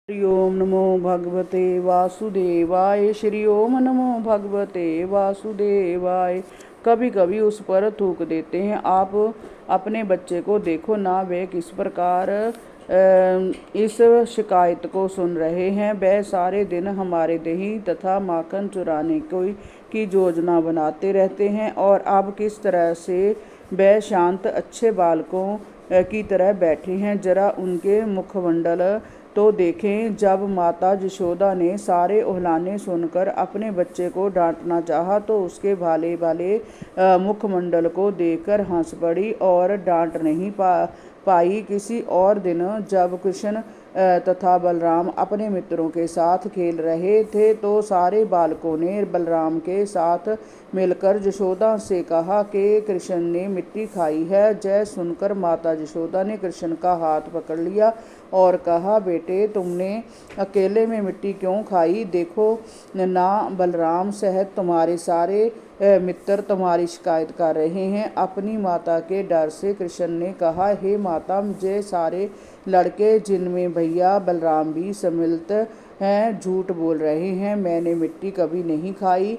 श्री ओम नमो भगवते वासुदेवाय। श्री ओम नमो भगवते वासुदेवाय। कभी कभी उस पर थूक देते हैं। आप अपने बच्चे को देखो ना, वे किस प्रकार इस शिकायत को सुन रहे हैं। वह सारे दिन हमारे दही तथा माखन चुराने की योजना बनाते रहते हैं, और अब किस तरह से वह शांत अच्छे बालकों की तरह बैठे हैं। जरा उनके मुखमंडल तो देखें। जब माता यशोदा ने सारे ओहलाने सुनकर अपने बच्चे को डांटना चाहा, तो उसके भाले भाले मुखमंडल को देखकर हंस पड़ी और डांट नहीं पाई। किसी और दिन जब कृष्ण तथा बलराम अपने मित्रों के साथ खेल रहे थे, तो सारे बालकों ने बलराम के साथ मिलकर यशोदा से कहा कि कृष्ण ने मिट्टी खाई है। जय सुनकर माता यशोदा ने कृष्ण का हाथ पकड़ लिया और कहा, बेटे तुमने अकेले में मिट्टी क्यों खाई? देखो ना, बलराम सहित तुम्हारे सारे मित्र तुम्हारी शिकायत कर रहे हैं। अपनी माता के डर से कृष्ण ने कहा, हे माता, मुझे सारे लड़के जिनमें भैया बलराम भी सम्मिलित हैं झूठ बोल रहे हैं। मैंने मिट्टी कभी नहीं खाई।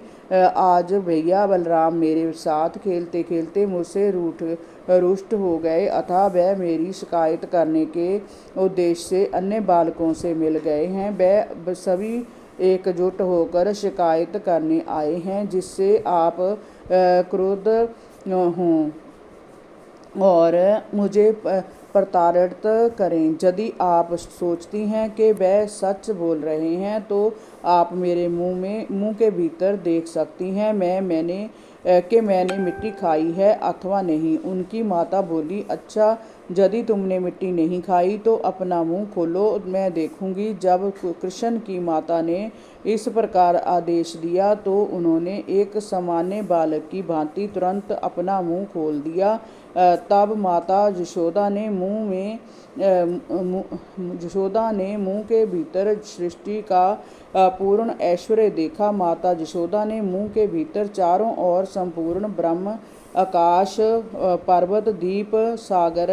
आज भैया बलराम मेरे साथ खेलते खेलते मुझसे रुष्ट हो गए, अतः वह मेरी शिकायत करने के उद्देश्य से अन्य बालकों से मिल गए हैं। वह सभी एकजुट होकर शिकायत करने आए हैं, जिससे आप क्रोध हों और मुझे प्रताड़ित करें। यदि आप सोचती हैं कि वह सच बोल रहे हैं, तो आप मेरे मुंह के भीतर देख सकती हैं मैंने मिट्टी खाई है अथवा नहीं। उनकी माता बोली, अच्छा, यदि तुमने मिट्टी नहीं खाई तो अपना मुंह खोलो, मैं देखूंगी। जब कृष्ण की माता ने इस प्रकार आदेश दिया, तो उन्होंने एक सामान्य बालक की भांति तुरंत अपना मुंह खोल दिया। तब माता यशोदा ने मुंह के भीतर सृष्टि का पूर्ण ऐश्वर्य देखा। माता यशोदा ने मुंह के भीतर चारों ओर संपूर्ण ब्रह्म, आकाश, पर्वत, दीप, सागर,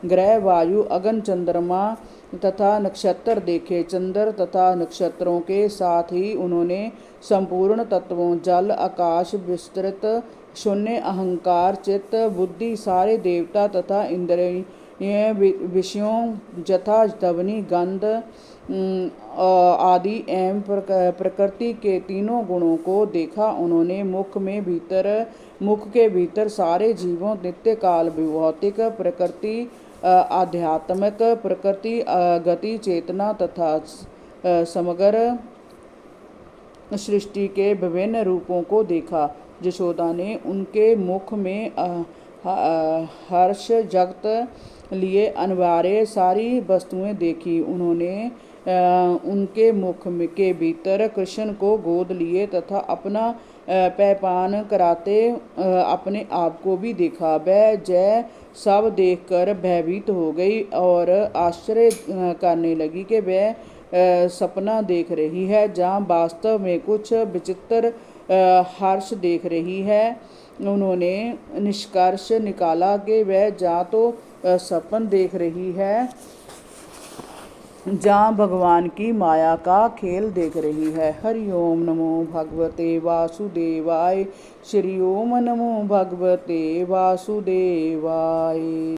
ग्रह, वायु, अगन, चंद्रमा तथा नक्षत्र देखे। चंद्र तथा नक्षत्रों के साथ ही उन्होंने संपूर्ण तत्वों, जल, आकाश, विस्तृत शून्य, अहंकार, चित्त, बुद्धि, सारे देवता तथा इंद्रिय विषयों यथा ध्वनि, गंध आदि एवं प्रकृति के तीनों गुणों को देखा। उन्होंने मुख के भीतर सारे जीवों, नित्य काल, भौतिक प्रकृति, आध्यात्मिक प्रकृति, गति, चेतना तथा समग्र सृष्टि के विभिन्न रूपों को देखा। यशोदा ने उनके मुख में हर्ष जगत लिए अनिवार्य सारी वस्तुएं देखी। उन्होंने उनके मुख के भीतर कृष्ण को गोद लिए तथा अपना पैपान कराते अपने आप को भी देखा। वह जय सब देखकर भयभीत हो गई और आश्चर्य करने लगी कि वह सपना देख रही है, जहाँ वास्तव में कुछ विचित्र हर्ष देख रही है। उन्होंने निष्कर्ष निकाला कि वह जहाँ तो सपन देख रही है, जहाँ भगवान की माया का खेल देख रही है। हरि ओम नमो भगवते वासुदेवाय। श्री ओम नमो भगवते वासुदेवाय।